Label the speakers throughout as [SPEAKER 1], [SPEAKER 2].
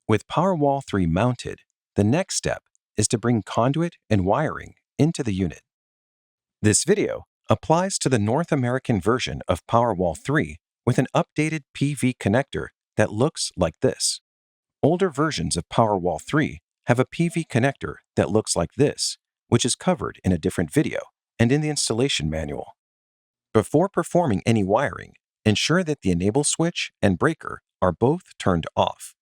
[SPEAKER 1] With Powerwall 3 mounted, the next step is to bring conduit and wiring into the unit. This video applies to the North American version of Powerwall 3 with an updated PV connector that looks like this. Older versions of Powerwall 3 have a PV connector that looks like this, which is covered in a different video and in the installation manual. Before performing any wiring, ensure that the enable switch and breaker are both turned off.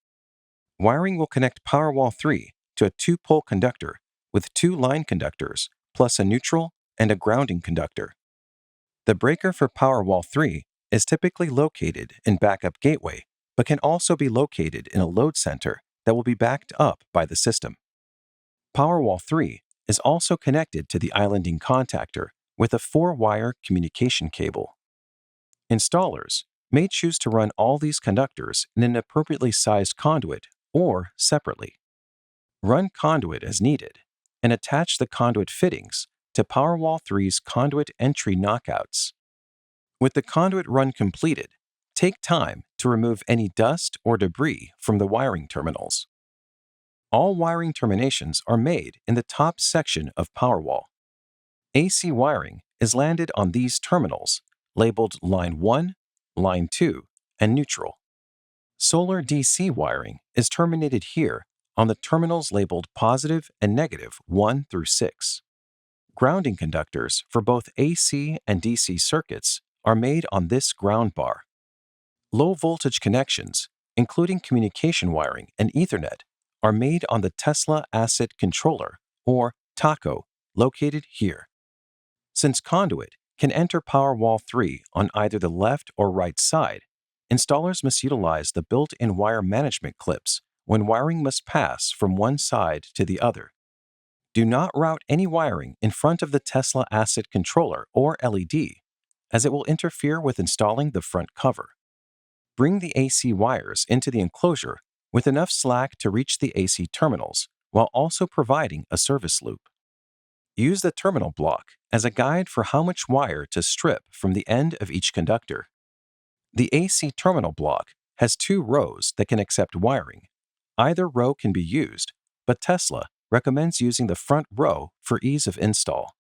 [SPEAKER 1] Wiring will connect Powerwall 3 to a 2-pole conductor with 2 line conductors plus a neutral and a grounding conductor. The breaker for Powerwall 3 is typically located in backup gateway, but can also be located in a load center that will be backed up by the system. Powerwall 3 is also connected to the islanding contactor with a 4-wire communication cable. Installers may choose to run all these conductors in an appropriately sized conduit or separately. Run conduit as needed and attach the conduit fittings to Powerwall 3's conduit entry knockouts. With the conduit run completed, take time to remove any dust or debris from the wiring terminals. All wiring terminations are made in the top section of Powerwall. AC wiring is landed on these terminals, labeled Line 1, Line 2, and Neutral. Solar DC wiring is terminated here on the terminals labeled positive and negative 1 through 6. Grounding conductors for both AC and DC circuits are made on this ground bar. Low voltage connections, including communication wiring and Ethernet, are made on the Tesla Asset Controller, or TACO, located here. Since conduit can enter Powerwall 3 on either the left or right side, installers must utilize the built-in wire management clips when wiring must pass from one side to the other. Do not route any wiring in front of the Tesla Asset Controller or LED, as it will interfere with installing the front cover. Bring the AC wires into the enclosure with enough slack to reach the AC terminals, while also providing a service loop. Use the terminal block as a guide for how much wire to strip from the end of each conductor. The AC terminal block has 2 rows that can accept wiring. Either row can be used, but Tesla recommends using the front row for ease of install.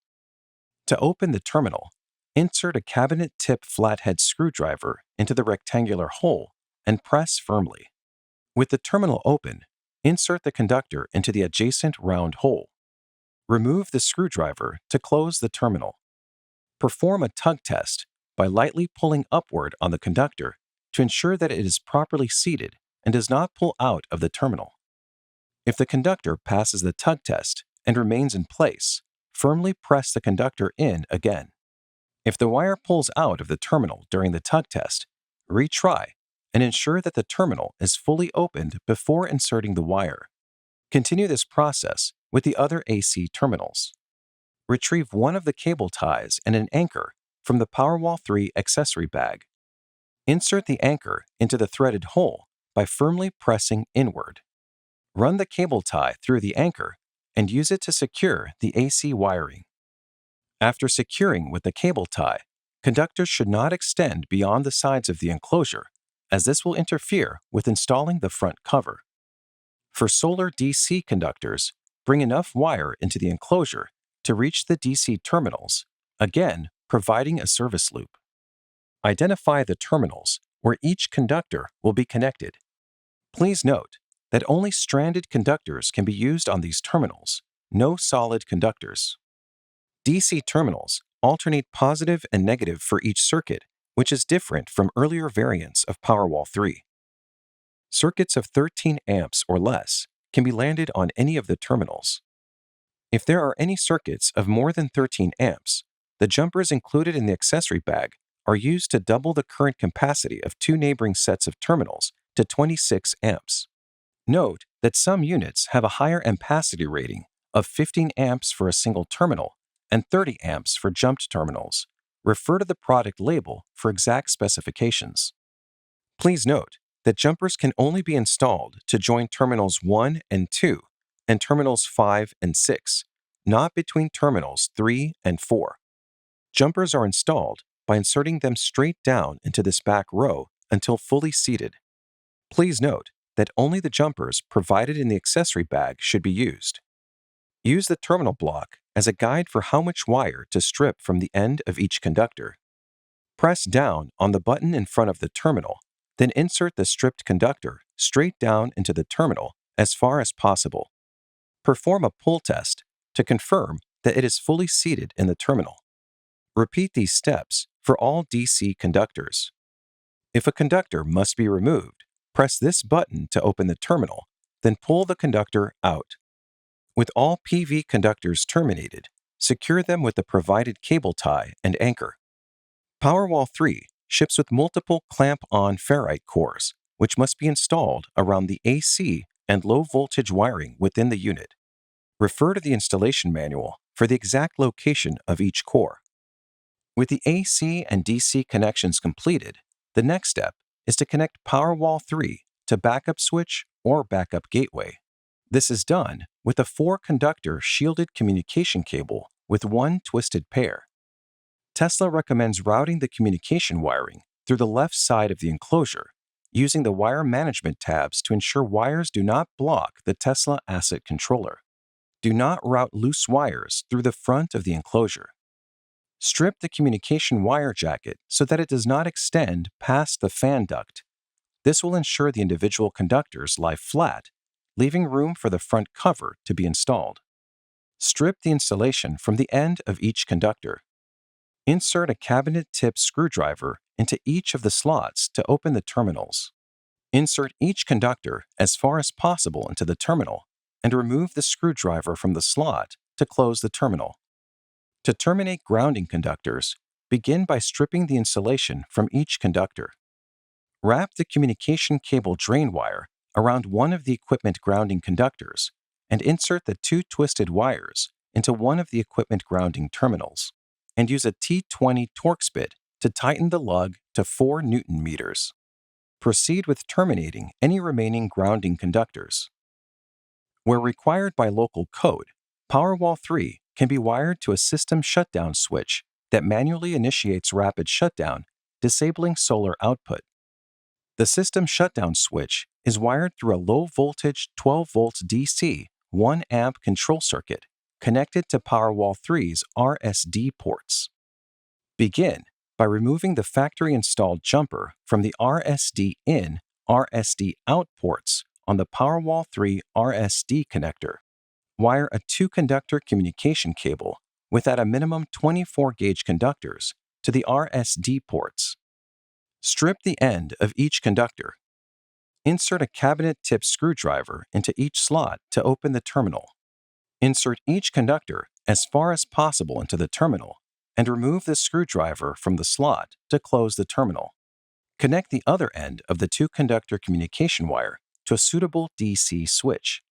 [SPEAKER 1] To open the terminal, insert a cabinet-tip flathead screwdriver into the rectangular hole and press firmly. With the terminal open, insert the conductor into the adjacent round hole. Remove the screwdriver to close the terminal. Perform a tug test by lightly pulling upward on the conductor to ensure that it is properly seated and does not pull out of the terminal. If the conductor passes the tug test and remains in place, firmly press the conductor in again. If the wire pulls out of the terminal during the tug test, retry and ensure that the terminal is fully opened before inserting the wire. Continue this process with the other AC terminals. Retrieve one of the cable ties and an anchor from the Powerwall 3 accessory bag. Insert the anchor into the threaded hole by firmly pressing inward. Run the cable tie through the anchor and use it to secure the AC wiring. After securing with the cable tie, conductors should not extend beyond the sides of the enclosure, as this will interfere with installing the front cover. For solar DC conductors, bring enough wire into the enclosure to reach the DC terminals, again providing a service loop. Identify the terminals where each conductor will be connected. Please note that only stranded conductors can be used on these terminals, no solid conductors. DC terminals alternate positive and negative for each circuit, which is different from earlier variants of Powerwall 3. Circuits of 13 amps or less can be landed on any of the terminals. If there are any circuits of more than 13 amps, the jumpers included in the accessory bag are used to double the current capacity of 2 neighboring sets of terminals to 26 amps. Note that some units have a higher ampacity rating of 15 amps for a single terminal and 30 amps for jumped terminals. Refer to the product label for exact specifications. Please note that jumpers can only be installed to join terminals 1 and 2 and terminals 5 and 6, not between terminals 3 and 4. Jumpers are installed by inserting them straight down into this back row until fully seated. Please note that only the jumpers provided in the accessory bag should be used. Use the terminal block as a guide for how much wire to strip from the end of each conductor. Press down on the button in front of the terminal, then insert the stripped conductor straight down into the terminal as far as possible. Perform a pull test to confirm that it is fully seated in the terminal. Repeat these steps for all DC conductors. If a conductor must be removed, press this button to open the terminal, then pull the conductor out. With all PV conductors terminated, secure them with the provided cable tie and anchor. Powerwall 3 ships with multiple clamp-on Ferrite cores, which must be installed around the AC and low-voltage wiring within the unit. Refer to the installation manual for the exact location of each core. With the AC and DC connections completed, the next step is to connect Powerwall 3 to backup switch or backup gateway. This is done with a 4-conductor shielded communication cable with one twisted pair. Tesla recommends routing the communication wiring through the left side of the enclosure, using the wire management tabs to ensure wires do not block the Tesla asset controller. Do not route loose wires through the front of the enclosure. Strip the communication wire jacket so that it does not extend past the fan duct. This will ensure the individual conductors lie flat, leaving room for the front cover to be installed. Strip the insulation from the end of each conductor. Insert a cabinet tip screwdriver into each of the slots to open the terminals. Insert each conductor as far as possible into the terminal and remove the screwdriver from the slot to close the terminal. To terminate grounding conductors, begin by stripping the insulation from each conductor. Wrap the communication cable drain wire around one of the equipment grounding conductors and insert the 2 twisted wires into one of the equipment grounding terminals, and use a T20 Torx bit to tighten the lug to 4 Newton meters. Proceed with terminating any remaining grounding conductors. Where required by local code, Powerwall 3 can be wired to a system shutdown switch that manually initiates rapid shutdown, disabling solar output. The system shutdown switch is wired through a low-voltage 12-volt DC 1-amp control circuit connected to Powerwall 3's RSD ports. Begin by removing the factory-installed jumper from the RSD in, RSD out ports on the Powerwall 3 RSD connector. Wire a 2-conductor communication cable with at a minimum 24-gauge conductors to the RSD ports. Strip the end of each conductor. Insert a cabinet tip screwdriver into each slot to open the terminal. Insert each conductor as far as possible into the terminal and remove the screwdriver from the slot to close the terminal. Connect the other end of the 2-conductor communication wire to a suitable DC switch.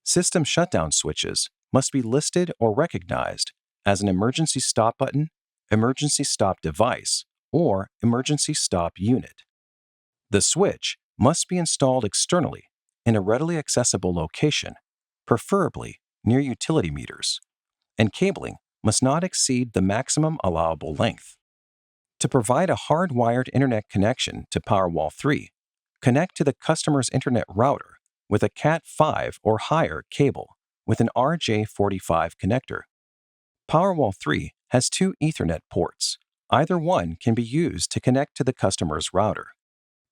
[SPEAKER 1] System shutdown switches must be listed or recognized as an emergency stop button, emergency stop device, or emergency stop unit. The switch must be installed externally in a readily accessible location, preferably near utility meters, and cabling must not exceed the maximum allowable length. To provide a hardwired internet connection to Powerwall 3, connect to the customer's internet router with a Cat5 or higher cable with an RJ45 connector. Powerwall 3 has 2 Ethernet ports. Either one can be used to connect to the customer's router.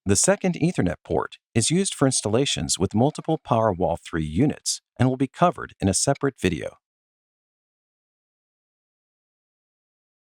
[SPEAKER 1] The second Ethernet port is used for installations with multiple Powerwall 3 units and will be covered in a separate video.